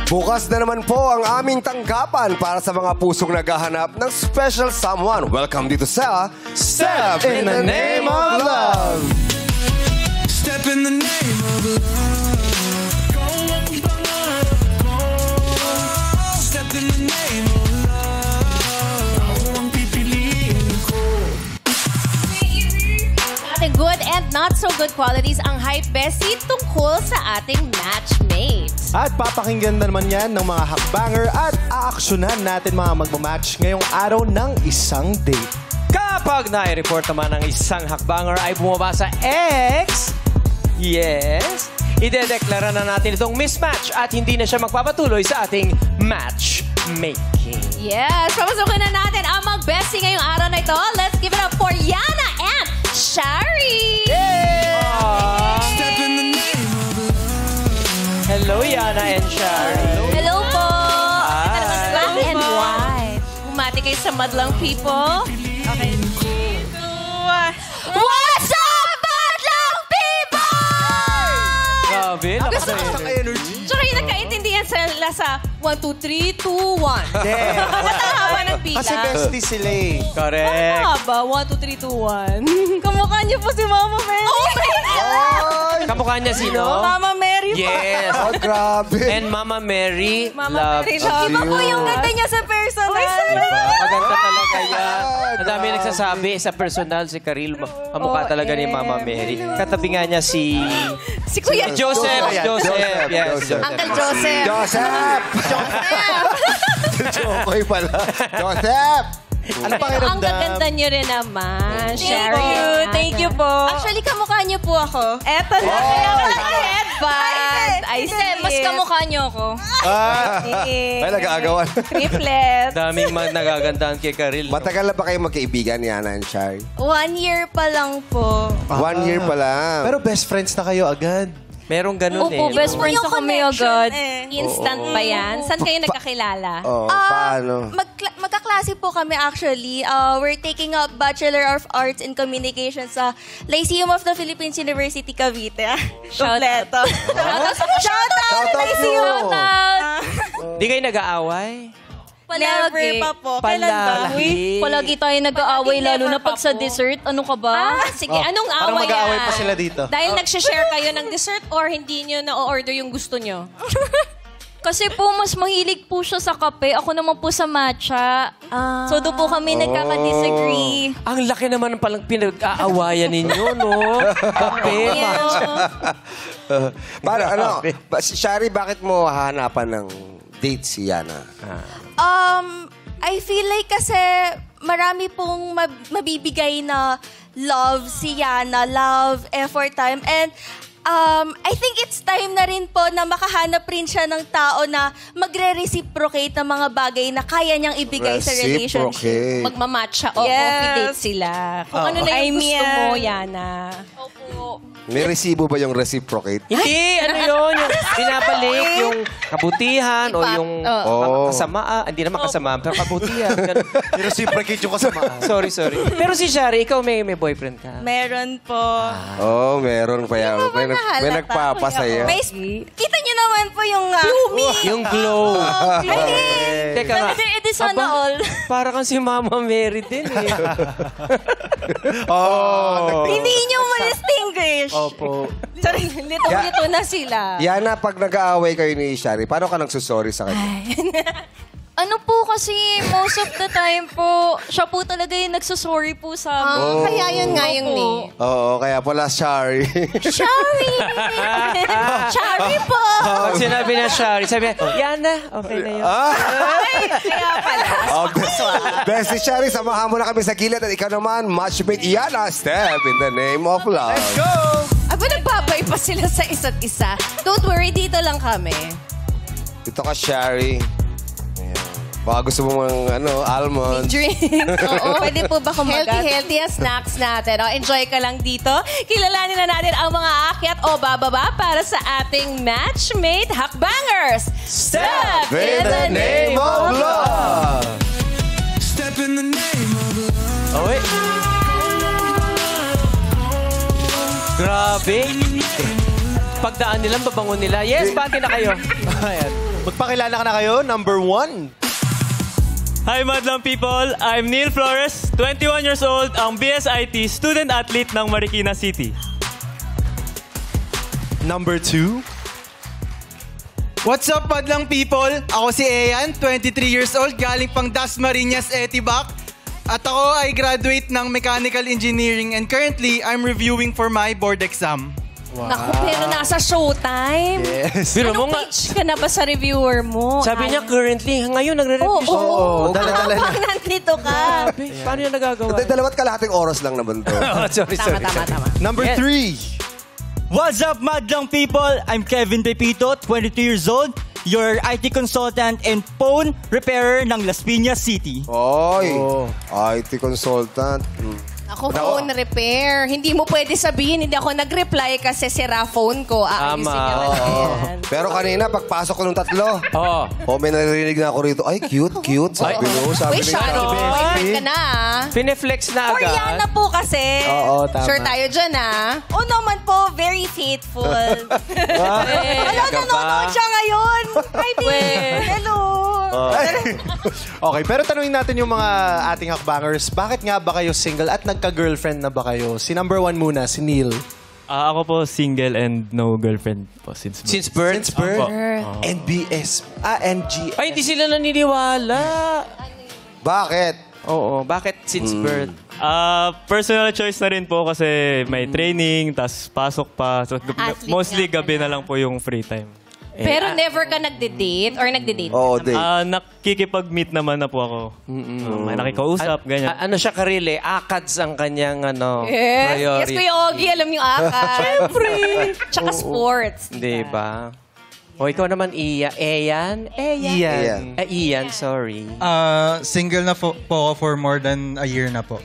Bukas na naman po ang aming tanggapan para sa mga pusong naghahanap ng special someone. Welcome dito sa Step in the Name of Love. Step in the name of love. Step in the name of love. Ako ang pipiliin ko. Ating good and not so good qualities ang Hype Bestie tungkol sa ating matchmates. At papakinggan na naman yan ng mga hakbanger at aaksyonan natin mga magmamatch ngayong araw ng isang date. Kapag nai-report naman ang isang hakbanger ay bumaba sa X, yes, idedeklara na natin itong mismatch at hindi na siya magpapatuloy sa ating matchmaking. Yes, papasukin na natin ang mag-bestie ngayong araw na ito. Let's give it up for Yana and Shari! Step in the name of love. Hello, Yana and Shari. Hello po! Hi. Ito naman black and white. Bumati kayo sa madlang people. Okay. What's up, madlang people? Grabe, energy. Tsaka yung nagkaintindihan sila sa 1, 2, 3, 2, 1. Natahaba ng bilang. Kasi bestie sila eh. Correct. Ano ba? 1, 2, 3, 2, 1. Kamukha niyo po si Mama Mary. Oh my God! Kamukha niya sino? Mama Mary po. Yes. Oh, grabe. And Mama Mary Mama Mary loves Iba you. po yung ganda niya sa personal. Maganda talaga yan. Ang dami nagsasabi sa personal si Karil. Kamukha talaga ni Mama Mary. Katabi nga niya si Kuya Joseph. Joseph. Yes. Uncle Joseph. Joseph! Jokoy pala. Joseph! Ano pa Ang gaganda niyo rin naman, Shari. Thank you po. Actually, kamukha niyo po ako. Eto na. Kaya ka naka-headband. I Hindi, see. mas kamukha niyo ako. Ay, nag-aagawan. Triplet. Daming nagagandaan kay Karil. Matagal na ba kayo magkaibigan, Yana and Shari? 1 year pa lang po. 1 year pa lang. Pero best friends na kayo agad. Merong ganun Opo, best friends na kami agad. Instant ba yan? Saan kayo nagkakilala? Oh, paano? Magkaklase po kami actually. We're taking up Bachelor of Arts in Communication sa Lyceum of the Philippines University, Cavite. Kompleto. Shout out! Lyceum! Di kayo nag-aaway? Never pa po. Kailan ba? Palagi. Palagi tayo nag-aaway, lalo na never pag pa sa po. dessert. Ano ka ba? Sige, anong Parang away mag-aaway yan? pa sila dito. Dahil nag-share kayo ng dessert or hindi nyo na-order yung gusto nyo? Kasi po, mas mahilig po siya sa kape. Ako naman po sa matcha. So, doon po kami nagkaka-disagree. Ang laki naman palang pinag-aawayan ninyo, no? Kape. Paano, ano? Shari, bakit mo hahanapan ng date si Yana? I feel like kasi marami pong mabibigay na love si Yana, love, effort, time, and I think it's time na rin po na makahanap rin siya ng tao na magre-reciprocate ng mga bagay na kaya niyang ibigay sa relationship. Reciprocate. Magmamatch siya o Yes. coffee date sila. Kung ano na yung gusto mo, Yana. Opo. May resibo ba yung reciprocate? Hindi, ano yun? Yung binabalik, yung kabutihan o yung kasamaan. Hindi naman kasamaan, pero kabutihan. Ganun. Reciprocate yung kasama. Sorry. Pero si Shari, ikaw may boyfriend ka? Meron po. Oh, meron pa yan. May nagpapasaya. Kita niyo naman po yung Yung glow. Ay, Teka nga. Edi sana all. Para kang si Mama Mary din eh. Hindi niyo ma-distinguish. Opo. Litong-lito na sila. Yana, pag nag-aaway kayo ni Shari, paano ka nagsusorry sa kanya? Ano po kasi, most of the time po, siya po talaga yung nagsasorry po sa amin. Kaya yun nga yung Opo. name. Oo, kaya pala Shari. Shari! Shari po! Pag sinabi na Shari, sabi niya, Yana, okay na yun. Kaya pala. Best si Shari, samahan mo na kami sa gilid at ikaw naman, matchmate Yana, step in the name of love. Let's go! Aba, nagbabay pa sila sa isa't isa. Don't worry, dito lang kami. Dito ka, Shari. Baka gusto mo mga almond. Drink. Oo, pwede po ba kumagat? Healthy ang snacks natin. O, enjoy ka lang dito. Kilalanin na natin ang mga akyat o bababa para sa ating matchmate hakbangers. Step In the name of love. Step in the name of love. Okay. Grabe. Pagdaan nila, babangon nila. Yes, pati na kayo. Ayan. Magpakilala ka na kayo, number 1. Hi Madlang people, I'm Neil Flores, 21 years old, ang BSIT student athlete ng Marikina City. Number 2. What's up, Madlang people? Ako si Eyan, 23 years old, galing pang Dasmariñas, Etibac. At ako ay graduate ng Mechanical Engineering and currently, I'm reviewing for my board exam. Naku, pero nasa showtime. Yes. Pero mo Anong nga, page ka na ba sa reviewer mo? sabi niya currently, ngayon Oo, nagre-review siya. oo. dala-dala na. Habang nandito ka. Paano yung nagagawa? Dalawat kalahating oras lang naman to. Tama. Number Yes. 3. What's up, Madlang people? I'm Kevin Pepito, 22 years old, your IT consultant and phone repairer ng Las Piñas City. Oy, IT consultant. Ako, phone repair. Hindi mo pwede sabihin, hindi ako nag-reply kasi sira phone ko. Aayusin Tama. niya lang yan. Pero kanina, pagpasok ko ng tatlo, Oo. may naririnig na ako rito. Ay, cute. Sabi mo, sabi Uy, ni Sharon, boyfriend ka na ah. Pineflex na agad. Koreana po kasi. Oo, tama. Sure tayo dyan ah. O naman po, very faithful. Hello, ka nanonood ba? siya ngayon. Hi, babe. Hello. Okay, pero tanungin natin yung mga ating hakbangers, bakit nga ba kayo single at nagka-girlfriend na ba kayo? Si number 1 muna, si Neil. Ako po single and no girlfriend po since birth. Since birth? Since birth? Opo. NBS. NG. Ay, hindi sila naniniwala. Bakit? Oo, bakit since birth? Personal choice na rin po kasi may training, tas pasok pa. So, Athlete mostly nga gabi pala. na lang po yung free time. Pero never ka nagde-date or nagde-date? Oo, date. Nakikipag-meet naman na po ako. May nakikausap, ganyan. Ano siya karili? Akads ang kanyang Yes, priority. Kuya Ogie, alam yung akad. Siyempre. Tsaka sports. Di ba? O ikaw naman, Ian? Ian, sorry. Single na po ako for more than a year na po.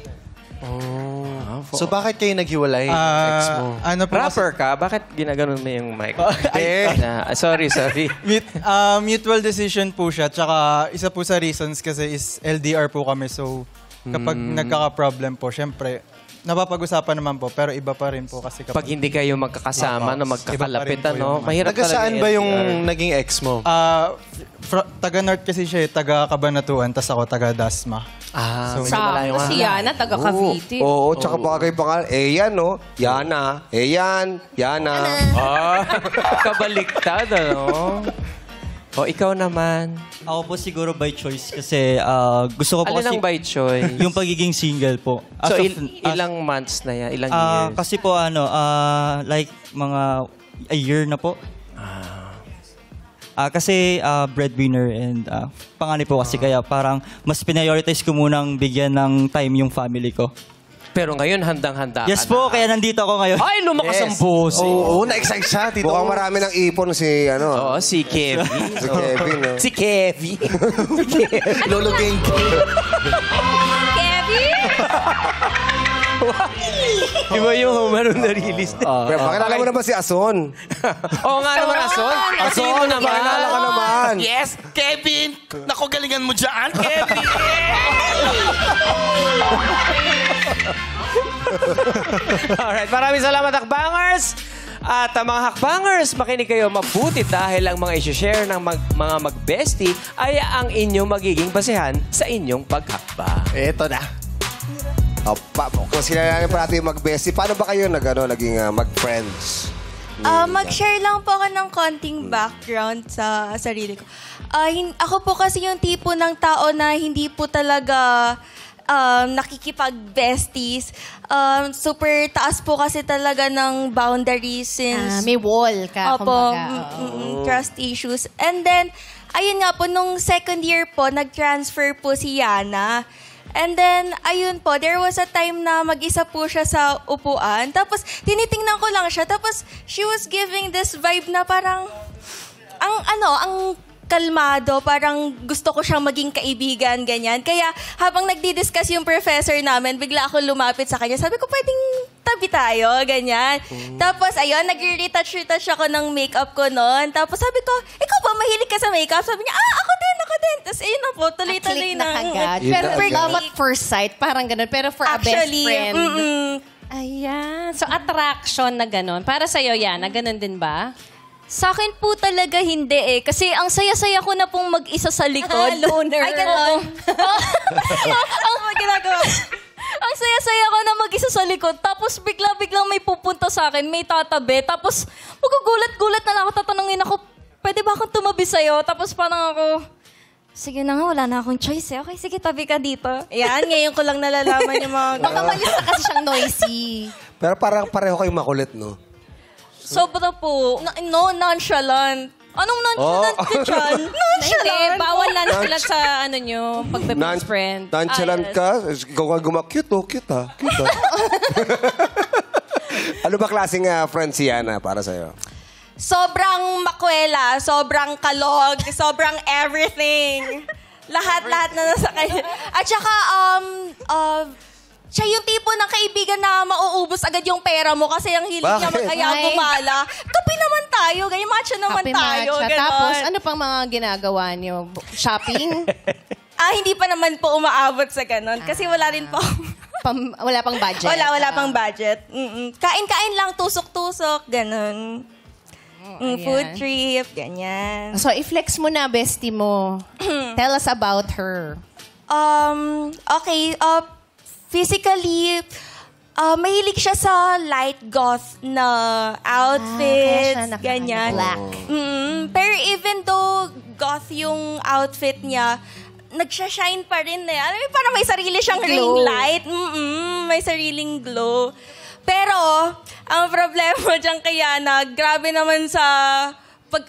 So bakit kayo naghiwalay? Ex mo? Ano po? Rapper ka? Bakit ginaganon mo yung mic? Sorry. Mutual decision po siya. Tsaka isa po sa reasons kasi is LDR po kami. So kapag nagkaka-problem po, syempre, napapag-usapan naman po. Pero iba pa rin po kasi Pag hindi kayo magkakasama, no, magkakalapit, Iba pa rin po yung- mahirap Taga talaga saan ba yung LDR. naging ex mo? taga-North kasi siya, taga Cabanatuan, tas ako taga Dasma. So, Sa si Yana, taga Cavite. Oo, tsaka bagay pangalan. Yan, no? Yana. Yana. kabaliktad, ano? O, ikaw naman. Ako po siguro by choice kasi gusto ko po Alin kasi ang by choice? yung pagiging single po. So, As of- ilang months na yan? Ilang Ah, years? kasi po like mga a year na po. Kasi breadwinner and panganay po kasi kaya parang mas prioritize ko munang bigyan ng time yung family ko. Pero ngayon, handang-handa Yes ka po, na. kaya nandito ako ngayon. Ay, lumakas ang boses. Oo, na-excite siya. Tito. Mukhang marami ng ipon si, Oo, si Kevin. si Kevin, no? Si Kevin. Lolo Gang. Kevin! Di ba yung Homer na-release na? Pero pakilala mo naman si Ason. Oo nga naman, Ason. Sino naman? Pakilala ka naman. Yes, Kevin! Naku, galingan mo dyan, Kevin! Alright, maraming salamat, Hakbangers! At mga Hakbangers, makinig kayo mabuti dahil ang mga isi-share ng mga mag-bestie ay ang inyong magiging basehan sa inyong paghakbang. Eto na. Kung sinalanan pa natin yung mag-bestie, paano ba kayo naging mag-friends? Mag-share lang po ako ng konting background sa sarili ko. Ako po kasi yung tipo ng tao na hindi po talaga nakikipag-besties. Super taas po kasi talaga ng boundaries since... May wall ka, Opo, kumbaga. trust issues. And then, ayun nga po, nung second year po, nag-transfer po si Yana. And then, ayun po, there was a time na mag-isa po siya sa upuan. Tapos, tinitingnan ko lang siya. Tapos, she was giving this vibe na parang, ang kalmado, parang gusto ko siyang maging kaibigan, ganyan. Kaya, habang nagdi-discuss yung professor namin, bigla ako lumapit sa kanya. Sabi ko, pwedeng tabi tayo, ganyan. Tapos, ayun, nag-retouch ako ng makeup ko noon. Tapos, sabi ko, ikaw ba, mahilig ka sa makeup? Sabi niya, ako din. Tapos, ayun na po, tuloy-tuloy Click na kagad. Yun Pero na for agad. love at first sight, parang ganun. Pero for Actually, a best friend. Ayan. So, attraction na ganun. Para sa'yo, Yana, ganun din ba? Sa akin po talaga hindi eh. Kasi ang saya-saya ko na pong mag-isa sa likod. Loner. Ay, gano'n. Ang ginagawa. Ang saya-saya ko na mag-isa sa likod. Tapos bigla-biglang may pupunta sa akin, may tatabi. Tapos magugulat-gulat na lang ako. Tatanungin ako, pwede ba akong tumabi sa'yo? Tapos parang ako, sige na nga, wala na akong choice eh. Okay, sige, tabi ka dito. Yan, ngayon ko lang nalalaman yung mga... Baka malis na kasi siyang noisy. Pero parang pareho kayong makulit, no? Sobra po. Nonchalant. Anong nonchalant ka dyan? Nonchalant. Hindi, bawal nonchalant sa pagbe-best friend. Nonchalant ka? Ikaw nga cute, oh. Cute, ha? Cute, ha? Ano ba klaseng friend si Yana para sa'yo? Sobrang makwela, sobrang kalog, sobrang everything. Lahat-lahat na nasa kanya. At saka, siya yung tipo ng kaibigan na mauubos agad yung pera mo kasi ang hilig niya kaya gumala. Kapi naman tayo, ganyan, matcha naman tayo. Tapos, ano pang mga ginagawa niyo? Shopping? Hindi pa naman po umaabot sa ganon kasi wala rin po. Wala pang budget? Wala pang budget. Kain-kain lang, tusok-tusok, ganon. Food trip, ganyan. So, i-flex mo na, bestie mo. Tell us about her. Okay, physically, mahilig siya sa light goth na outfits, kaya siya ganyan. black. Pero even though goth yung outfit niya, nagsha-shine pa rin eh. Alam mo, parang may sarili siyang ring light. May sariling glow. Pero, ang problema dyan kay Yana, grabe naman sa pag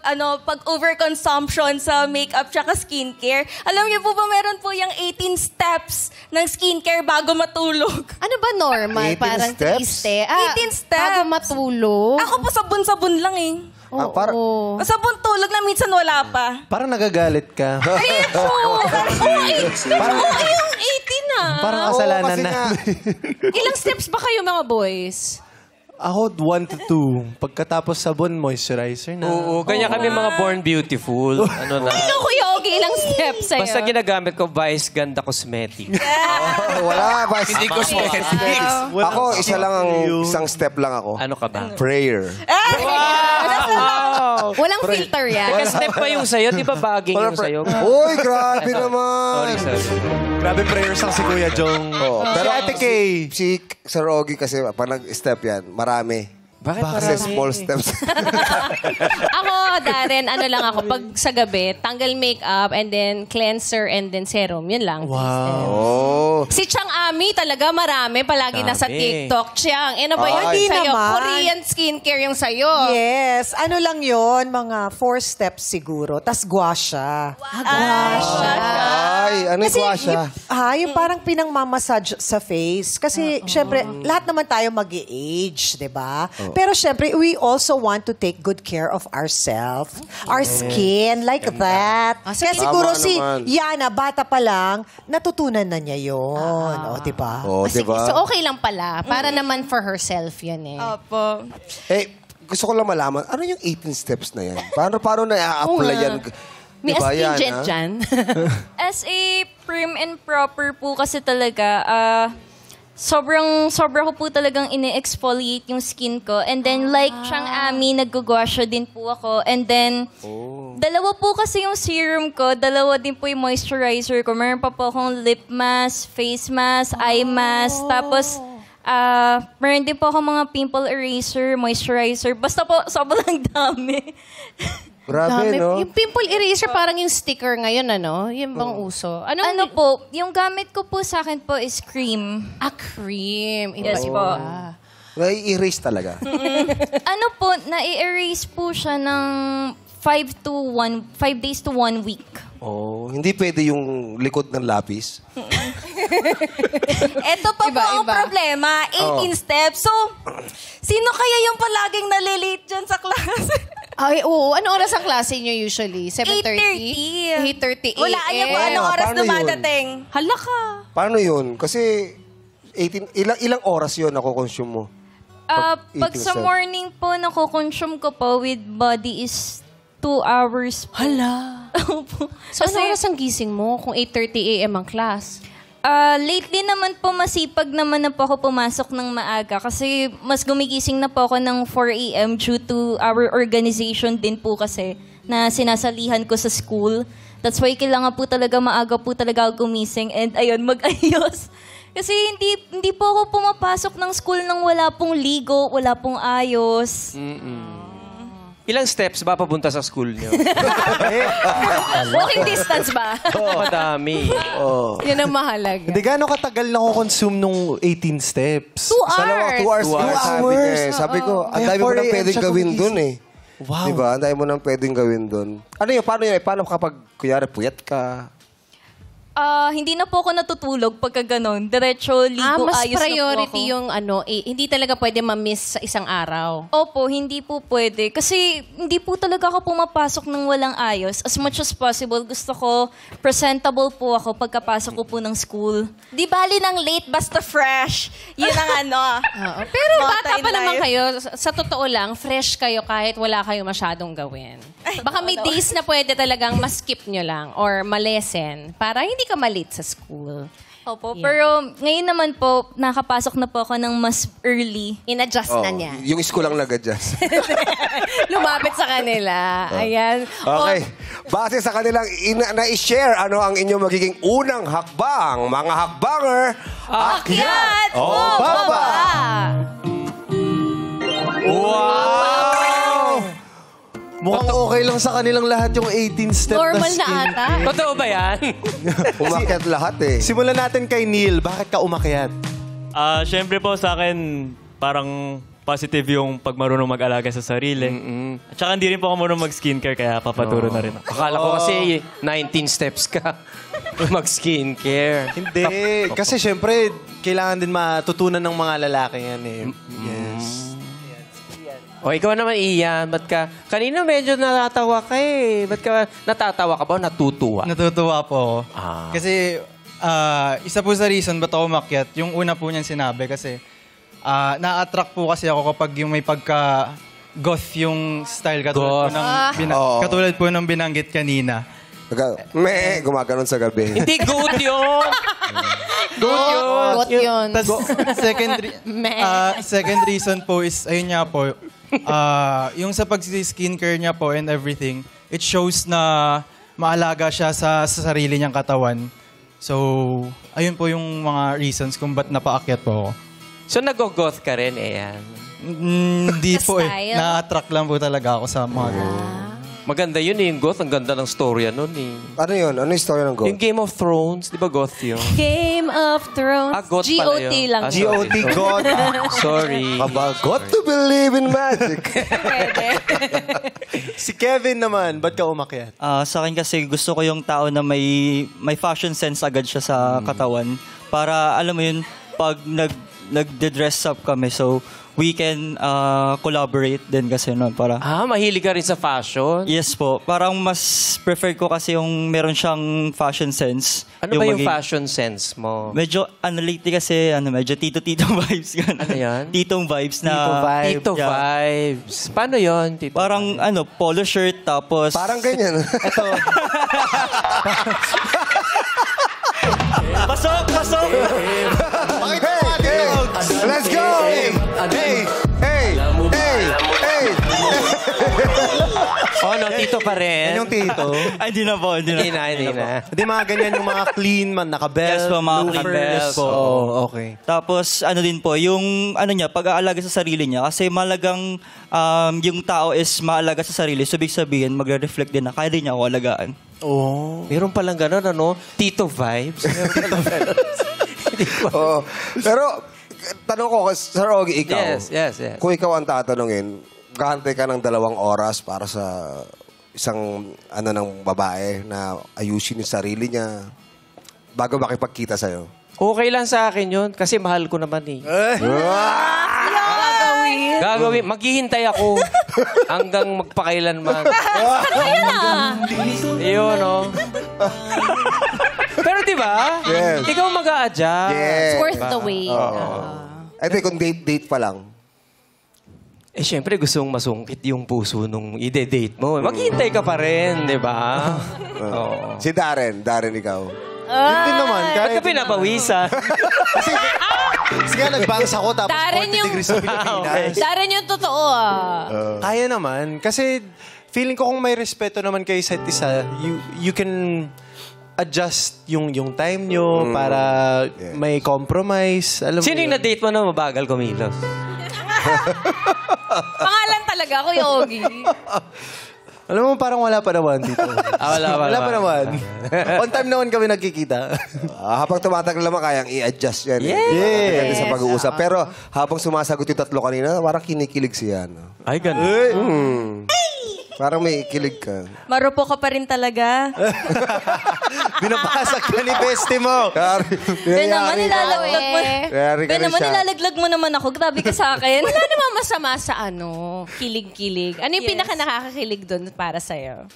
overconsumption sa makeup tsaka skincare. Alam niyo po ba meron po yung 18 steps ng skincare bago matulog? Ano ba normal? 18 Parang steps? 18 steps. Bago matulog? Ako po sabon-sabon lang eh. Oo. Sabon tulog na minsan wala pa. Parang nagagalit ka. Yung 18 na. Parang kasalanan kasi na. Ilang steps ba kayo mga boys? Ako, 1 to 2. Pagkatapos sabon, moisturizer na. Oo, ganyan kami mga born beautiful. Ano na. Ikaw, Kuya Ogie, ilang steps sa'yo? Basta ginagamit ko Vice Ganda Cosmetic. Wala ba? Hindi ko Ako, isang step lang ako. Ano ka ba? Prayer. Walang filter yan. Step pa yung sa'yo, di ba baging yung sa'yo? Uy, grabe naman. Sorry. Grabe prayers lang si Kuya Jong. Pero Si Ate Kay. Si Sir Ogie kasi pag nag-step yan, marami. Bakit Kasi small steps. Ako, Darren, ano lang ako, pag sa gabi, tanggal makeup and then cleanser and then serum. Yun lang. Oh. Si Chang Ami talaga marami. Palagi nasa TikTok. Chang, ano ba yun? Hindi Sa'yo, naman. Korean skincare yung sa'yo. Yes. Ano lang yon, mga 4 steps siguro. Tas gua siya. Ay, ano yung siya? Yung parang pinang-mamassage sa face. Kasi, syempre, lahat naman tayo mag-age, di ba? Pero syempre, we also want to take good care of ourselves, our skin, like that. Kaya siguro Tama si naman. Yana, bata pa lang, natutunan na niya yun. O, di ba? Oh, Sige, diba? so okay lang pala. Para naman for herself yun eh. Opo. Gusto ko lang malaman, ano yung 18 steps na yan? Paano na-apply yan? May Diba yan, astringent ha? dyan. As a prim and proper po kasi talaga, sobra ko po talagang ine-exfoliate yung skin ko. And then, like Chang Ami, nag-guasha din po ako. And then, dalawa po kasi yung serum ko, dalawa din po yung moisturizer ko. Meron pa po akong lip mask, face mask, eye mask. Tapos, meron din po akong mga pimple eraser, moisturizer. Basta po, sobrang dami. Grabe, Dami. no? Yung pimple eraser, parang yung sticker ngayon, ano? Yung bang uso? Ano po, yung gamit ko po sa akin po is cream. Cream. Yes po. Nai-erase talaga. Ano po, na-erase po siya ng 5 days to 1 week. Oh, hindi pwede yung likod ng lapis. Ito pa po ang problema, 18 steps. So, sino kaya yung palaging nalilate dyan sa klase? Ay, oo. Ano oras ang klase nyo usually? 8:30. 8:30 a.m. Walaan niyo po anong oras Paano yun? dumadating. Hala ka. Paano yun? Kasi 18, ilang oras yun nako-consume mo? Pag 18 sa steps. morning po, nako-consume ko po with body is 2 hours po. Hala. So, ano oras ang gising mo kung 8:30 a.m. ang class? Lately naman po, masipag naman na po ako pumasok ng maaga kasi mas gumigising na po ako ng 4 a.m. due to our organization din po kasi na sinasalihan ko sa school. That's why kailangan po talaga maaga po talaga ako gumising and ayun, mag-ayos. Kasi hindi po ako pumapasok ng school nang wala pong ligo, wala pong ayos. Ilang steps ba papunta sa school niyo? Walking distance ba? Madami. Yun ang mahalaga. Hindi gaano katagal na-consume nung 18 steps? 2 hours. 2 hours. 2 hours. Sabi ko, ang Kaya dami mo 4 nang a.m. pwedeng siya gawin gumising. dun eh. Wow. Diba? Ang dami mo nang pwedeng gawin dun. Ano yun? Paano yun? Paano kapag, kunyari, puyat ka? Hindi na po ako natutulog pagka ganon. Diretso, ligo, Mas ayos priority na po ako. yung hindi talaga pwede ma-miss sa isang araw. Opo, hindi po pwede. Kasi hindi po talaga ako pumapasok ng walang ayos. As much as possible, gusto ko presentable po ako pagkapasok ko po ng school. Di bali ng late, basta fresh. Yun ang Pero Motto bata in pa naman life. kayo. Sa totoo lang, fresh kayo kahit wala kayo masyadong gawin. Baka may days na pwede talagang ma-skip nyo lang or ma-lesson para hindi ka malate sa school. Opo, Yeah. pero ngayon naman po, nakapasok na po ako ng mas early. In-adjust na niya. Yung school lang nag-adjust. Lumapit sa kanila. Ayan. Okay. Base sa kanilang na-share, ano ang inyong magiging unang hakbang? Mga hakbanger, akyat o baba! Mukhang okay lang sa kanilang lahat yung 18 step Normal na na skill. ata. Totoo ba yan? Umakyat lahat eh. Simulan natin kay Neil. Bakit ka umakyat? Siyempre po sa akin, parang positive yung pag marunong mag-alaga sa sarili. At saka hindi rin po ako marunong mag-skincare, kaya papaturo na rin ako. Akala ko kasi 19 steps ka. Mag-skincare. Hindi. Kasi syempre, kailangan din matutunan ng mga lalaki yan eh. Yes. O, ikaw naman, Ian. Ba't ka... Kanina medyo natatawa ka eh. Ba't ka natatawa ka ba o natutuwa? Natutuwa po ako. Ah. Kasi isa po sa reason ba't ako umakyat, yung una po niyan sinabi kasi na-attract po kasi ako kapag yung may pagka-goth yung style katulad po katulad po ng binanggit kanina. Gumaganon sa gabi. Hindi good yun. Good yun. Got yun. Second reason po is, ayun nga po, yung sa pag-skincare niya po and everything, it shows na maalaga siya sa sarili niyang katawan. So, ayun po yung mga reasons kung ba't napaakyat po ako. So, nag-goth ka rin, Ian? Hindi Sa po eh. style? Na-attract lang po talaga ako sa mga ganun. Maganda yun eh, yung goth. Ang ganda ng storya nun eh. Ano yun? Ano yung story ng goat? Yung Game of Thrones, di ba goth yun? Game of Thrones. Goth pala GOT yun. lang. Sorry. GOT, God. Sorry. Got to believe in magic. Si Kevin naman, ba't ka umakyat? Sa akin kasi gusto ko yung tao na may fashion sense agad siya sa katawan. Para, alam mo yun, pag nagde-dress up kami, so we can collaborate din kasi noon. Para, Mahilig ka rin sa fashion? yes po. Parang mas prefer ko kasi yung meron siyang fashion sense. Ano ba yung maging- fashion sense mo? Medyo, lately kasi, medyo tito-tito vibes. Ganun. Ano yan? Titong vibes na... Tito Yeah. vibes. Paano yun, Tito? Parang, polo shirt, tapos... Parang ganyan. Pasok! Let's go! Hey! Oh, no, Tito pa rin. Yan yung tito. Ay, hindi na po. Hindi na. Hindi mga ganyan yung mga clean man, naka-belt, Yes po, mga loafers. naka-belt. Yes po. Oh, okay. Tapos, din po, yung, niya, pag-aalaga sa sarili niya. Kasi malagang, yung tao is maalaga sa sarili. So, ibig sabihin, magre-reflect din na kaya din niya ako alagaan. Oh. Meron palang gano'n, ano? Tito vibes. Oo. Pero, tanong ko, Sir Ogie, ikaw. Yes. Kung ikaw ang tatanungin, gahantay ka ng 2 oras para sa isang ng babae na ayusin yung sarili niya bago makipagkita sa'yo. Okay lang sa akin yun kasi mahal ko naman eh. Gagawin. Maghihintay ako hanggang magpakailanman. Iyon, no? Pero di ba? Yes. Ikaw mag-a-adjust. Yes. It's worth the wait. Ito, kung date pa lang. Eh, syempre gusto mong masungkit yung puso nung ide-date mo. Maghihintay ka pa rin, di ba? Oo. Si Darren, ikaw. Yun din naman. Ba't ka pinapawisan? Kasi nga nag-bangs ako tapos Darren 40 yung- degrees sa Pilipinas. Darren yung totoo Kaya naman. Kasi feeling ko kung may respeto naman kayo sa isa't isa, you can adjust yung time nyo para may compromise. Alam mo Sino yung yun? na-date mo na mabagal kumilos? Pangalan talaga, Kuya Ogie. Alam mo, parang wala pa naman dito. Wala pa naman. On time naman kami nagkikita. Habang tumatagal naman, kayang i-adjust yan. Yes. Depende sa pag-uusap. Pero habang sumasagot yung tatlo kanina, parang kinikilig siya. No? Ay, ganun. Parang may kilig ka. Marupo ka pa rin talaga. Binabasag ka ni bestie mo. Ben naman, nilalaglag mo. Yari ka Ben rin naman, siya. nilalaglag mo naman ako. Grabe ka sa akin. Wala namang masama sa kilig-kilig. Ano yung pinaka nakakakilig doon para sa'yo?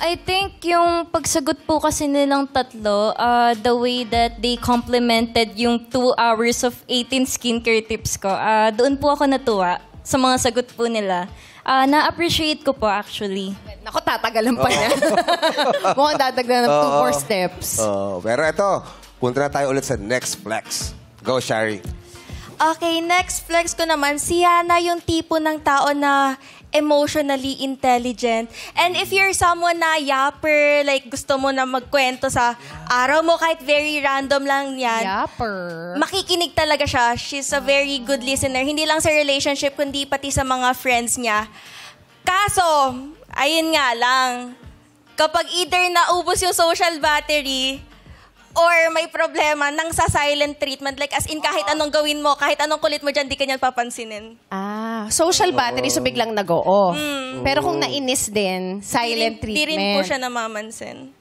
I think yung pagsagot po kasi nilang tatlo, the way that they complimented yung 2 hours of 18 skincare tips ko, doon po ako natuwa sa mga sagot po nila. Na-appreciate ko po actually. Naku, tatagalan pa niya. Mukhang dadagdagan ng 2 more steps. Pero ito, punta na tayo ulit sa next flex. Go, Shari. Okay, next flex ko naman. Si Yana yung tipo ng tao na emotionally intelligent. And if you're someone na yapper, like gusto mo na magkwento sa araw mo, kahit very random lang yan, Yapper. makikinig talaga siya. She's a very good listener. Hindi lang sa relationship, kundi pati sa mga friends niya. Kaso, ayun nga lang, kapag either naubos yung social battery, or may problema nang sa silent treatment, like as in kahit anong gawin mo, kahit anong kulit mo dyan, di ka niya papansinin. Social battery, so biglang nag-o-off. Pero kung nainis din, silent Di treatment. rin po siya namamansin.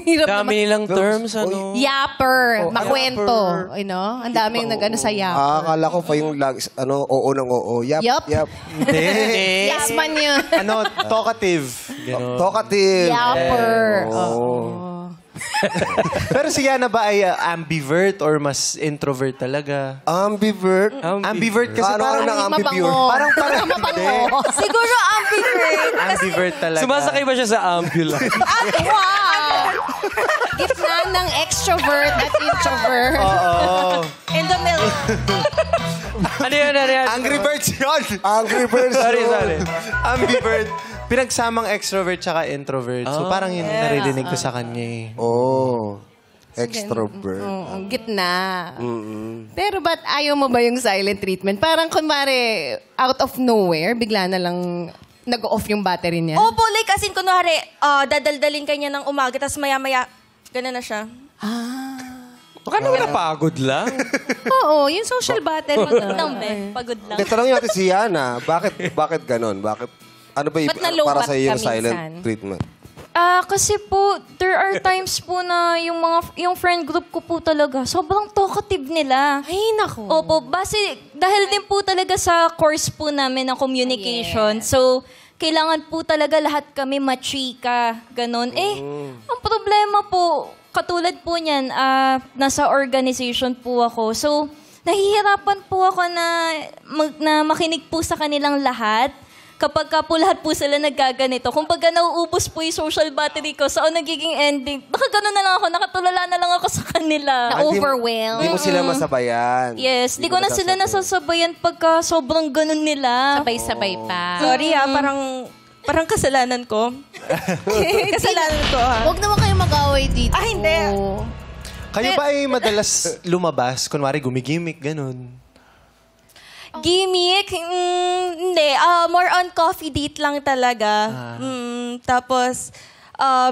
Hirap naman. Dami nilang terms, ano? Yapper, makwento. Ang daming nag-ano sa yapper. Akala ko pa yung oo ng oo. Yap, Yup. yap. Hindi. Yes man yun. Talkative. Ganon. Talkative. Yapper. Pero si Yana ba ay ambivert or mas introvert talaga? Ambivert. Ambivert kasi Ano parang ng ambivert? Parang mabango. Siguro ambivert. ambivert talaga. Sumasakay ba siya sa ambulance? Wow! Gitna ng extrovert at introvert. In the middle. Ano yun? Angry Birds yun! Angry Birds. Sorry. Ambivert. Pinagsamang extrovert tsaka introvert. So parang yun naririnig ko sa kanya eh. Extrovert. Gitna. Pero ba't ayaw mo ba yung silent treatment? Parang kunwari, out of nowhere, bigla na lang nag-off yung battery niya. Opo, like as in, kunwari, dadaldalin ka niya ng umaga, tapos maya-maya, gano'n na siya. Baka naman napagod lang. Oo, yung social battery na. Lang, be. Pagod lang. Tanongin natin si Yana, bakit ganon? Ano ba Ba't nalobat para sa iyo yung ka silent minsan? treatment? Kasi po, there are times po na yung friend group ko po talaga, sobrang talkative nila. Ay, naku. Opo, dahil din po talaga sa course po namin ng communication. So, kailangan po talaga lahat kami machika, ganun. Ang problema po, katulad po niyan, nasa organization po ako. So, nahihirapan po ako na makinig po sa kanilang lahat. Kapag po lahat po sila nagkaganito, kung pagka nauubos po yung social battery ko, saan nagiging ending? Baka gano'n na lang ako, nakatulala na lang ako sa kanila. Na-overwhelmed. Hindi mo sila masabayan. Yes, di ko na sila nasasabayan pagka sobrang ganun nila. Sabay-sabay pa. Sorry parang kasalanan ko. Kasalanan ko, ha? Huwag naman kayong mag-away dito. Hindi. Kayo ba ay madalas lumabas? Kunwari gumigimik, ganun. Gimmick? Hindi. More on coffee date lang talaga. Tapos,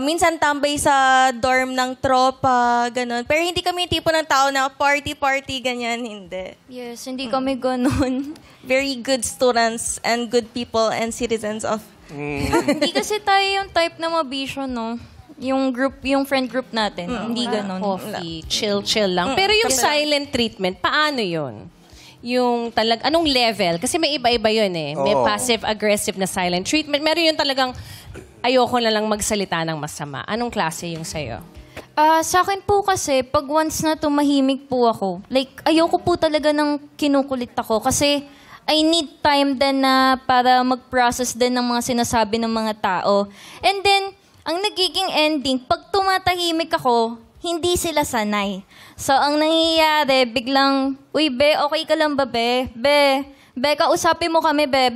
minsan tambay sa dorm ng tropa, ganun. Pero hindi kami yung tipo ng tao na party-party, ganyan. Hindi. Yes, hindi kami ganun. Very good students and good people and citizens of... Hindi kasi tayo yung type na mabisyo, no? Yung friend group natin. Hindi ganun. Coffee, chill lang. Pero yung silent treatment, paano yun? Yung anong level? Kasi may iba-iba yun eh. May passive-aggressive na silent treatment. Meron yung talagang ayoko na lang magsalita ng masama. Anong klase yung sa'yo? Sa akin po kasi, pag once na tumahimik po ako, like, ayoko po talaga ng kinukulit ako kasi I need time din na para mag-process din ng mga sinasabi ng mga tao. And then, ang nagiging ending, pag tumatahimik ako, hindi sila sanay. So, ang nangyayari, biglang, uy, be, okay ka lang ba, be? Be, kausapin mo kami, be,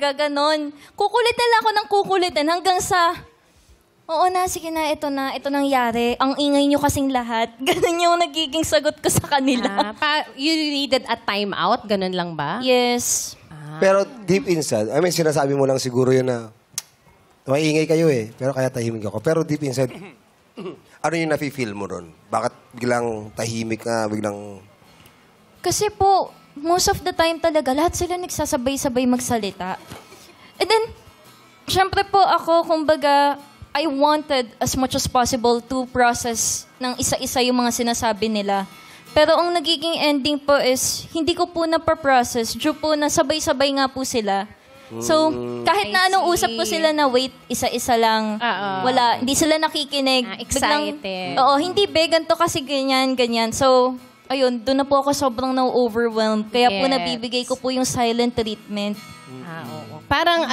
gaganon. Kukulitin lang ako ng kukulitin hanggang sa, oo na, sige na, ito nangyari. Ang ingay nyo kasing lahat. Ganon yung nagiging sagot ko sa kanila. You needed a time out? Ganun lang ba? Yes. Pero deep inside, I mean, sinasabi mo lang siguro yun na maingay kayo pero kaya tahimik ako. Pero deep inside, ano yung nafe-feel mo ron? Bakit biglang tahimik ka, biglang... Kasi po, most of the time talaga, lahat sila nagsasabay-sabay magsalita. And then, syempre po ako, kumbaga, I wanted as much as possible to process ng isa-isa yung mga sinasabi nila. Pero ang nagiging ending po is, hindi ko po na-process due po na sabay-sabay nga po sila. So, kahit na anong usap ko sila na wait, isa-isa lang, wala, hindi sila nakikinig. Excited. Oo, hindi be, ganito kasi ganyan. So, ayun, doon na po ako sobrang na-overwhelmed. Kaya po nabibigay ko po yung silent treatment. Oo. Parang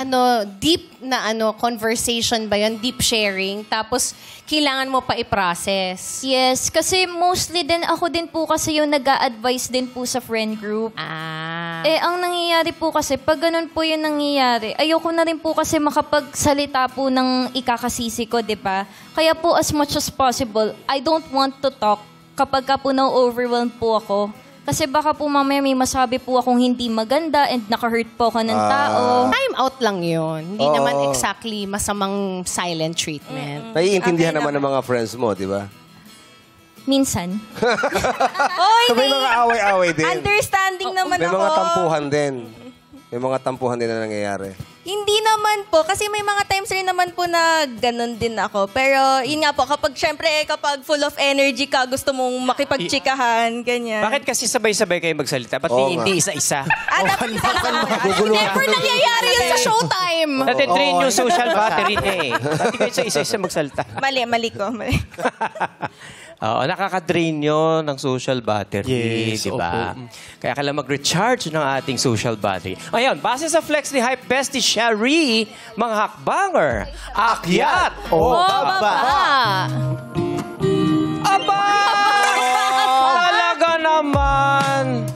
deep na conversation ba yun? Deep sharing. Tapos, kailangan mo pa i-process. Yes, kasi mostly din ako din po kasi yung nag-a-advise din po sa friend group. Ang nangyayari po kasi, pag ganun po yung nangyayari, ayoko na rin po kasi makapagsalita po ng ikakasisi ko, di ba? Kaya po as much as possible, I don't want to talk kapag ka po na-overwhelmed po ako. Kasi baka po mamaya may masabi po akong hindi maganda and naka-hurt po ako ng tao. Time out lang yun. Hindi naman exactly masamang silent treatment. Naiintindihan naman ng mga friends mo, di ba? Minsan. So may mga away-away din. Understanding naman May ako. mga tampuhan din. May mga tampuhan din na nangyayari. Hindi naman po. Kasi may mga times rin naman po na ganun din ako. Pero yun nga po, kapag full of energy ka, gusto mong makipagtsikahan, ganyan. Bakit kasi sabay-sabay kayo magsalita? Ba't hindi isa-isa? Never nangyayari yun sa showtime. Natitrain yung social battery niya Ba't kayo isa-isa magsalita? Mali ko. Oo, nakaka-drain yun ng social battery, Yes, di ba? opo. Kaya kailangan mag-recharge ng ating social battery. Ayun, base sa flex ni Hype Bestie Sherry, mga hakbanger, akyat o baba? Aba! Talaga naman!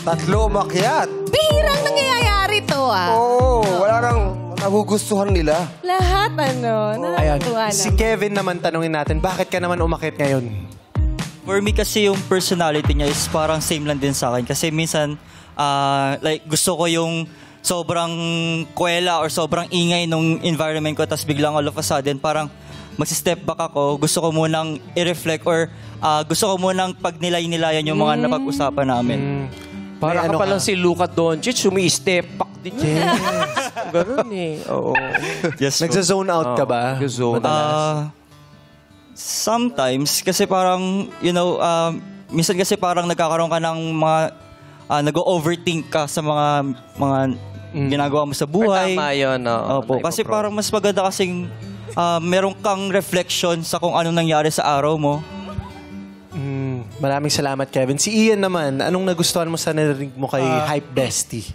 Tatlo umakyat. Bihirang nangyayari to Wala nang nagugustuhan nila. Lahat Ayan, si Kevin naman tanungin natin, bakit ka naman umakit ngayon? For me kasi yung personality niya is parang same lang din sa akin. Kasi minsan, like gusto ko yung sobrang kwela or sobrang ingay nung environment ko. Tapos biglang all of a sudden, parang magsi-step back ako. Gusto ko munang i-reflect or gusto ko munang pagnilay-nilayan yung mga napag-usapan namin. Para ka palang si Luka Doncic, sumi-step back din yun. Ganun Oo. Yes, Nagsa-zone out ka ba? Nagsa-zone. Sometimes, kasi parang, minsan kasi parang nagkakaroon ka ng mga, nag-overthink ka sa mga ginagawa mo sa buhay. Tama yun, Opo, kasi parang mas maganda kasing meron kang reflection sa kung anong nangyari sa araw mo. Maraming salamat, Kevin. Si Ian naman, anong nagustuhan mo sa narinig mo kay Hype Bestie?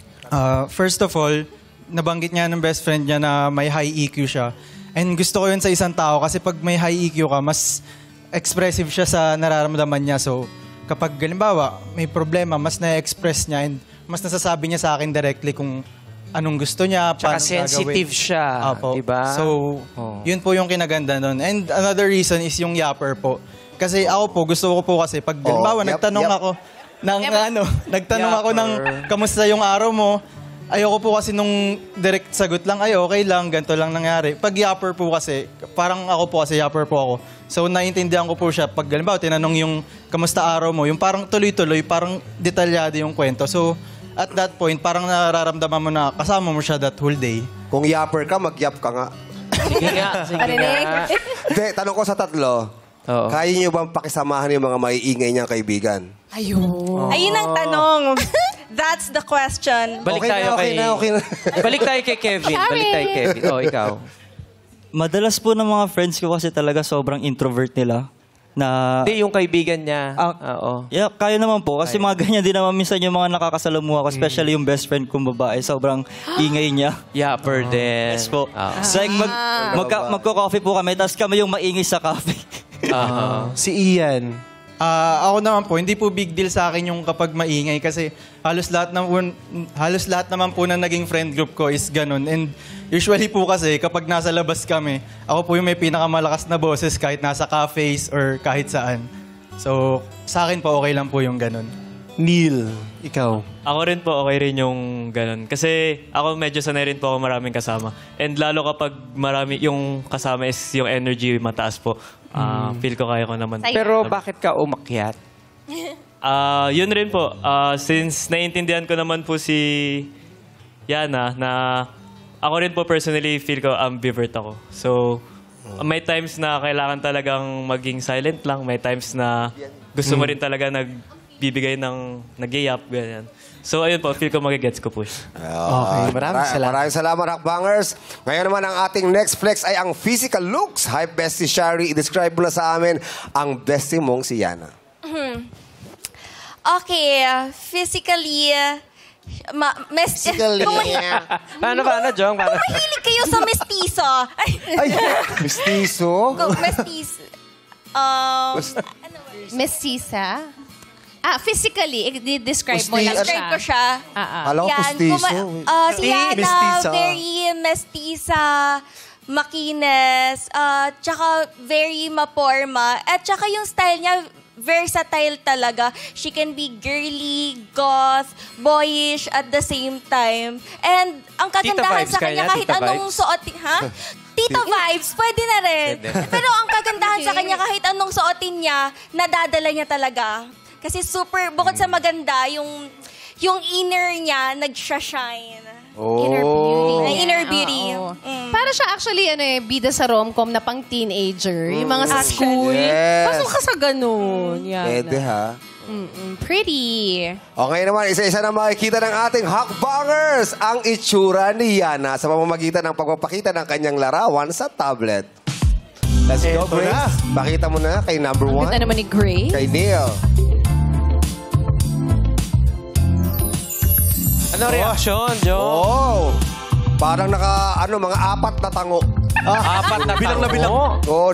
First of all, nabanggit niya ng best friend niya na may high EQ siya. And gusto ko yun sa isang tao kasi pag may high EQ ka, mas expressive siya sa nararamdaman niya. So, kapag halimbawa, may problema, mas na-express niya and mas nasasabi niya sa akin directly kung anong gusto niya, Tsaka paano sensitive gagawin. siya, Opo. diba? So, yun po yung kinaganda nun. And another reason is yung yapper po. Kasi ako po, gusto ko po kasi pag halimbawa, nagtanong ako ng kamusta yung araw mo, ayoko po kasi nung direct sagot lang, ay okay lang, ganito lang nangyari. Pag yapper po kasi, parang ako po kasi yapper po ako. So, naiintindihan ko po siya. Pag halimbawa, tinanong yung kamusta araw mo, yung parang tuloy-tuloy, parang detalyado yung kwento. So, at that point, parang nararamdaman mo na kasama mo siya that whole day. Kung yapper ka, mag-yap ka nga. Sige nga. Hindi, tanong ko sa tatlo. Kaya niyo bang pakisamahan yung mga maiingay niyang kaibigan? Ayun ang tanong. That's the question. Balik tayo kay Kevin. Ikaw. Madalas po ng mga friends ko kasi talaga sobrang introvert nila. Na, Hindi, yung kaibigan niya. Oo. yeah, kaya naman po. Kasi mga ganyan din naman minsan yung mga nakakasalamuha ko. Especially yung best friend kong babae. Sobrang ingay niya. Yapper din. Yes po. Oo. It's like magko-coffee po kami, tapos kami yung maingay sa coffee. Si Ian. Ako naman po, hindi po big deal sa akin yung kapag maingay kasi halos lahat naman po na naging friend group ko is ganun. And usually po kasi kapag nasa labas kami, ako po yung may pinakamalakas na boses kahit nasa cafes or kahit saan. So, sa akin po okay lang po yung ganun. Neil, ikaw. Ako rin po, okay rin yung ganun. Kasi ako medyo sanay rin po ako maraming kasama. And lalo kapag marami yung kasama is yung energy mataas po. Feel ko kaya ko naman. Pero bakit ka umakyat? Yun rin po. Since naiintindihan ko naman po si Yana na ako rin po personally feel ko ambivert ako. So, may times na kailangan talagang maging silent lang. May times na gusto mo rin talaga nagbibigay ng nag-yap, ganyan. So, ayun po, feel ko magigets ko po. Okay, maraming salamat. Maraming salamat, Hakbangers. Ngayon naman, ang ating next flex ay ang physical looks. Hi, Bestie Shari. I-describe mo na sa amin ang bestie mong si Yana. Okay, physically, Paano, Jong? Paano? Kung mahilig kayo sa mestizo. Ay, mestizo? Mestizo. Mestiza? Physically, i-describe mo lang Describe ko siya. Alam ko, pustiso. Si Yana, mestiza. very mestiza, makines, tsaka very maporma. At tsaka yung style niya, versatile talaga. She can be girly, goth, boyish at the same time. And ang kagandahan Vibes sa kanya, kaya? kahit Tita anong Vibes? suotin, Tita Vibes, pwede na rin. Pero ang kagandahan sa kanya, kahit anong suotin niya, nadadala niya talaga. Kasi super, bukod sa maganda, yung inner niya, nag-shine. Inner beauty. Para siya actually, bida sa rom-com na pang teenager. Yung mga sa school. Yes. Pasok ka sa ganun. Yan. Pwede, ha? Pretty. Okay naman, isa-isa na makikita ng ating Hakbangers ang itsura ni Yana sa pamamagitan ng pagpapakita ng kanyang larawan sa tablet. Let's go, Eto Grace. na. Pakita mo na kay number one. Ganda naman ni Grace. Kay Neil. Ano reaksyon, Jong? Oh! Parang mga apat na tango. Apat na Bilang na bilang.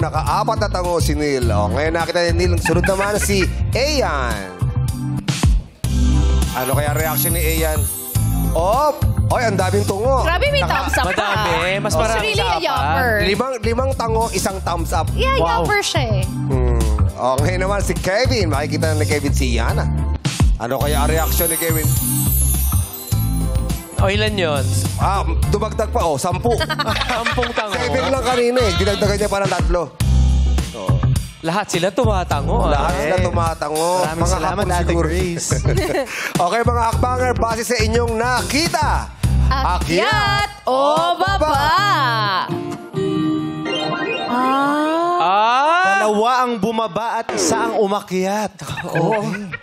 Naka-apat na tango si Neil. Ngayon nakita ni Neil. Sunod naman si Ayan. Ano kaya reaction ni Ayan? Oy, ang daming tungo. Grabe, may thumbs up pa. Madami. Mas It's marami really sa a apat. yopper. Limang tango, isang thumbs up. Yeah, yopper siya eh. Ngayon naman si Kevin. Makikita na ni Kevin si Yana. Ano kaya ang reaction ni Kevin? O, ilan yun? Dumagdag pa, 10. 10 tango. 7 lang kanina eh. Dinagdagan niya pa ng 3. Lahat sila tumatango. Lahat sila tumatango. Maraming salamat, hapon Ate siguro. Grace. Okay, mga Hakbanger, base sa inyong nakita. Akyat o baba? Dalawa ang bumaba at isa ang umakyat.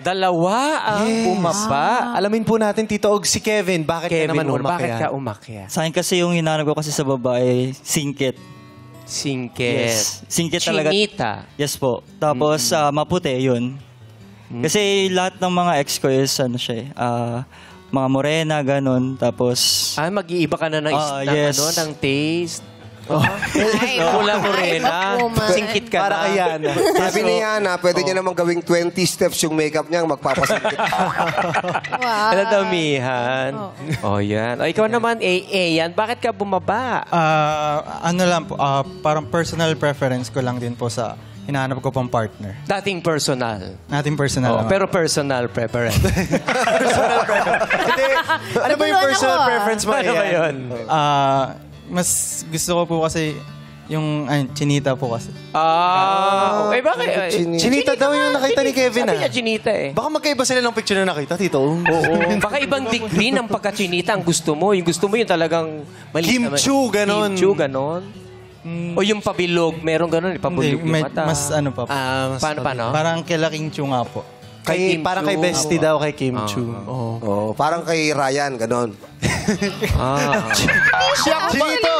Dalawa ang bumaba. Alamin po natin, Tito Og, si Kevin. Bakit ka naman bakit umakyat? ka umakyat? Sa akin kasi yung hinanap ko kasi sa babae, singkit. Singkit. Singkit talaga. Chinita. Yes po. Tapos maputi, yun. Kasi lahat ng mga ex ko is mga morena, ganun. Tapos... Mag-iiba ka na ng, yes. ng taste. Ay, Pula mo rin, woman. Singkit ka Para na. kay Yana. Sabi ni Yana, pwede niya namang gawing 20 steps yung makeup niya, magpapasingkit. Wow. Ano damihan? Yan. O, ikaw naman, yan. Bakit ka bumaba? Ano lang po, parang personal preference ko lang din po sa hinahanap ko pong partner. Dating personal. Natin personal naman. Pero personal preference. Ano ba yung personal preference mo? Ano ba yun? Mas gusto ko po kasi yung chinita po kasi. Bakit? Chinita daw yung nakita ni Kevin. Sabi niya chinita eh. Baka magkaiba sila ng picture na nakita, Tito. Oo. Baka ibang degree ng pagka-chinita ang gusto mo. Yung gusto mo yung talagang... Kimchu, ganon. Kimchu, ganon. O yung pabilog, meron ganon, ipabilog yung mata. Mas ano pa po. Paano? Parang kailaking chu nga po. Parang kay Bestie daw, kay Kim Chu. Parang kay Ryan, ganon. Chinito!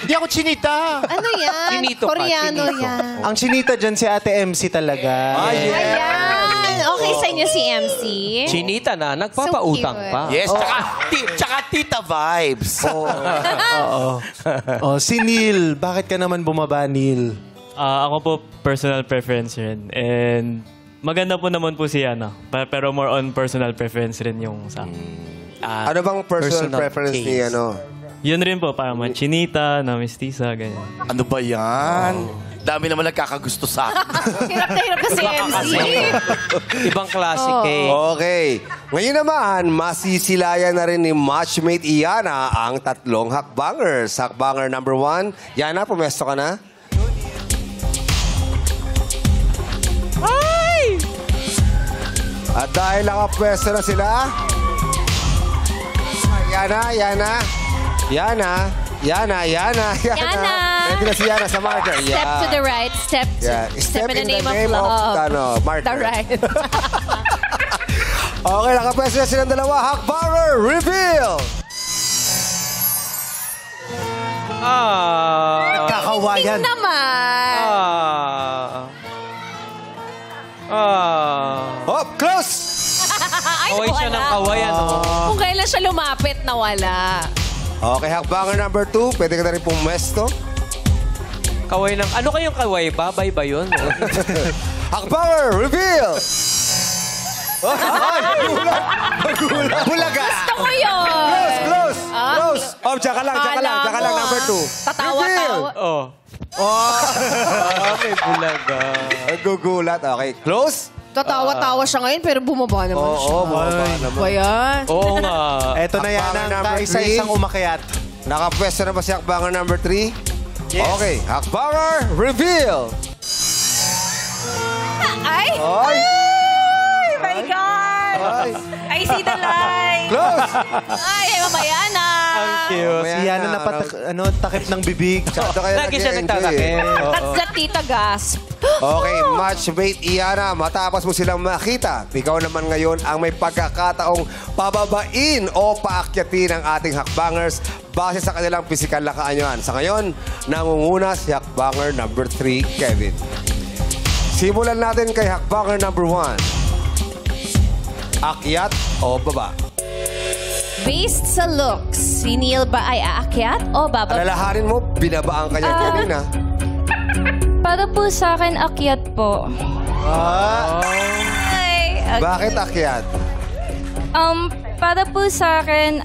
Hindi ako chinita. Ano yan? Chinito ka, Koreano chinito. yan. Ang chinita dyan si Ate MC talaga. Ayan. Okay sa inyo si MC. Chinita na, nagpapautang So cute. pa. Yes, tsaka tita vibes. Oh, si Neil. Bakit ka naman bumaba, Neil? Ako po, personal preference rin. And maganda po naman po si Yana. Pero more on personal preference rin yung sa akin. Ano bang personal preference ni ano? Yun rin po, parang machinita, na mestiza, ganyan. Ano ba yan? Dami naman nagkakagusto sa akin. Hirap na hirap kasi MC. Ibang klase, Kay. Okay. Ngayon naman, masisilayan na rin ni matchmate Iana ang tatlong hakbangers. Hakbanger number 1. Yana, pumesto ka na? Ay! At dahil nakapwesto na sila, Yana. Yana. Pwede na si Yana sa marker. Step to the right. Step in the name of love. Marker. The right. Okay, nakapwesto na silang dalawa. Hakbanger, reveal! Kakawayan. Naman. Hop, close! Ay, Kaway siya ng nawala. kaway, ano? Kung kailan siya lumapit, nawala. Okay, hakbanger number 2. Pwede ka na rin pumesto. Kaway ng... Ano kayong kaway? Babay ba yun? Hakbanger, reveal! Bulaga! Gusto ko yun. Close! Oh, diyan ka lang, number 2. Tatawa-tawa. Oh. May bulaga. Gugulat. Okay, close? Tatawa-tawa siya ngayon pero bumaba naman siya. Oo, bumaba naman. Ba yan? Oo nga. Eto na yan Hakbanger ang number kaisa-isang 3. umakyat. Nakapwesto na ba si Hakbanger number 3? Yes. Okay, Hakbanger, reveal! Ay! Ay! My God! Ay! I see the light. Close! Ay, mamaya na. Ang cute. Si Yana takip ng bibig. Masyado kayo Lagi siya nag-enjoy eh. nagtatakip. That's the tita gasp. Okay, matchmate Iana, matapos mo silang makita, ikaw naman ngayon ang may pagkakataong pababain o paakyatin ang ating hakbangers base sa kanilang pisikal na kaanyuan. Sa ngayon, nangunguna si hakbanger number 3, Kevin. Simulan natin kay hakbanger number 1. Akyat o baba? Based sa looks, si Neil ba ay aakyat o bababa? Alalahanin mo, binabaan ka niya kanina. Para po sa akin, akyat po. Ay, okay. Bakit akyat? Para po sa akin,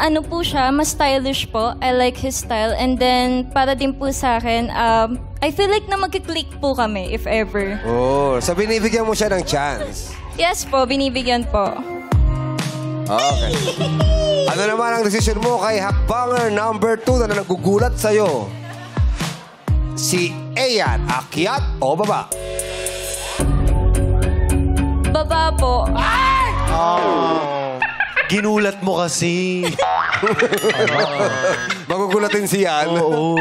ano po siya, mas stylish po. I like his style. And then, para din po sa akin, I feel like na magkiklik po kami, if ever. Oh, so binibigyan mo siya ng chance. Yes po, binibigyan po. Okay. Ano naman ang desisyon mo kay hakbanger number 2 na nagugulat sa'yo? Si Ayan, akyat o baba? Baba po. Ginulat mo kasi. Magugulatin si Yan. Oo.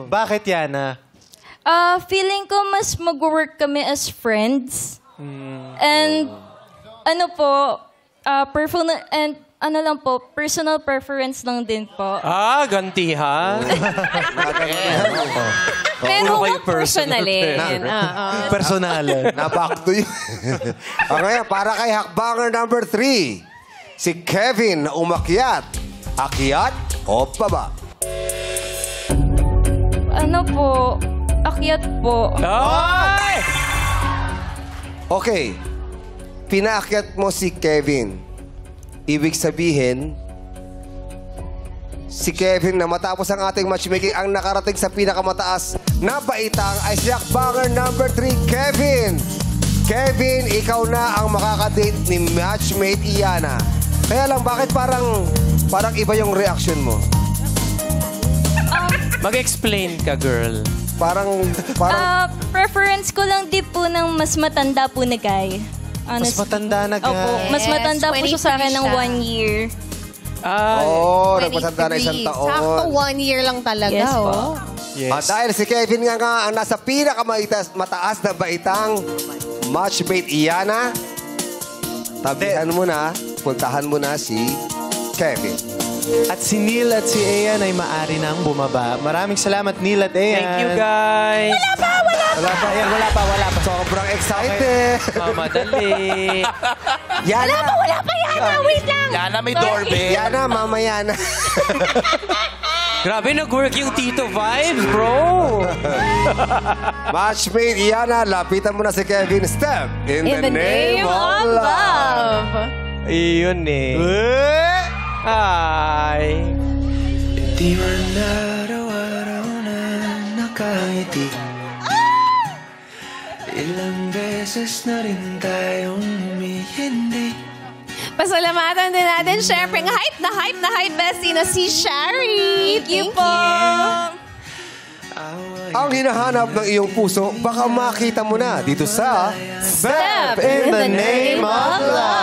Bakit, Yana? Feeling ko mas mag-work kami as friends. And ano po, personal preference lang din po. Gantihan. Pero kayo huwag personalin. Personalan. Na-back to you. Okay, para kay hakbanger number 3. Si Kevin na umakyat. Akyat o baba? Ano po, akyat po. Ay! Okay. Pinaakyat mo si Kevin. Ibig sabihin, si Kevin na matapos ang ating matchmaking ang nakarating sa pinakamataas na baitang ay si hakbanger number 3, Kevin. Kevin, ikaw na ang makakadate ni matchmate Iana. Kaya lang, bakit parang iba yung reaction mo? Mag-explain ka, girl. Parang Preference ko lang din po ng mas matanda po na guy. Mas matanda na Opo, mas matanda po siya sa akin ng 1 year. nagpasanda na 1 taon. Sakto 1 year lang talaga, Yes po. oh. Yes. At dahil si Kevin nga ang nasa pinakamataas na baitang matchmate Iana, tabihan mo na, puntahan mo na si Kevin. At si Neil at si Ayan ay maaari nang bumaba. Maraming salamat, Neil at Ayan. Thank you, guys. Wala pa. Sobrang excited. Mamadali. Yana. Wala pa Yana. Wait lang. Yana, may doorbell. Yana, mamaya na. Grabe, nag-work yung Tito vibes, bro. Matchmate Yana, lapitan mo na si Kevin. Step in the name of love. Iyon eh. Hi. Di man araw-araw na nakangiti. Ilang beses na rin tayong umihindi. Pasalamatan din natin, syempre, hype na hype bestie na si Shari. Thank you po. Ang hinahanap ng iyong puso, baka makita mo na dito sa Step in the name of love.